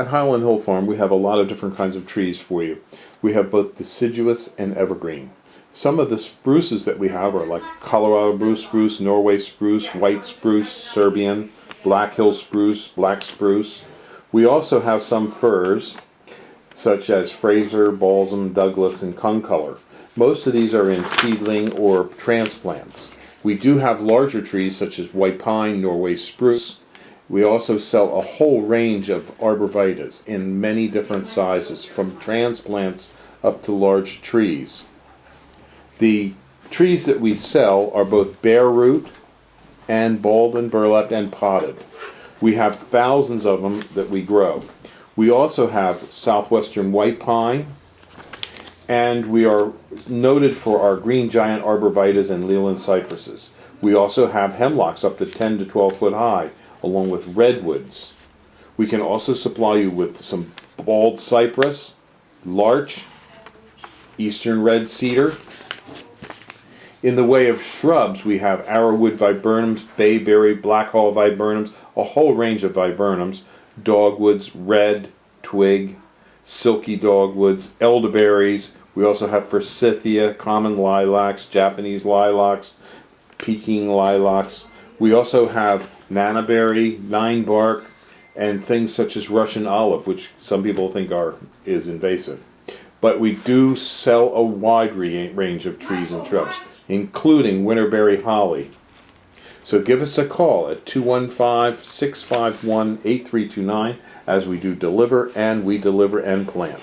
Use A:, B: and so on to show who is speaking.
A: At Highland Hill Farm, we have a lot of different kinds of trees for you. We have both deciduous and evergreen. Some of the spruces that we have are like Colorado blue spruce, Norway spruce, white spruce, Serbian, Black Hill spruce, black spruce. We also have some firs, such as Fraser, balsam, Douglas, and concolor. Most of these are in seedling or transplants. We do have larger trees such as white pine, Norway spruce. We also sell a whole range of arborvitaes in many different sizes, from transplants up to large trees. The trees that we sell are both bare root and balled and burlapped and potted. We have thousands of them that we grow. We also have southwestern white pine, and we are noted for our green giant arborvitaes and Leland cypresses. We also have hemlocks up to 10 to 12 foot high, along with redwoods. We can also supply you with some bald cypress, larch, eastern red cedar. In the way of shrubs, we have arrowwood viburnums, bayberry, blackhaw viburnums, a whole range of viburnums, dogwoods, red, twig, silky dogwoods, elderberries. We also have forsythia, common lilacs, Japanese lilacs, Peking lilacs. We also have nannyberry, ninebark, and things such as Russian olive, which some people think is invasive. But we do sell a wide range of trees and shrubs, including winterberry holly. So give us a call at 215-651-8329 as we do deliver and plant.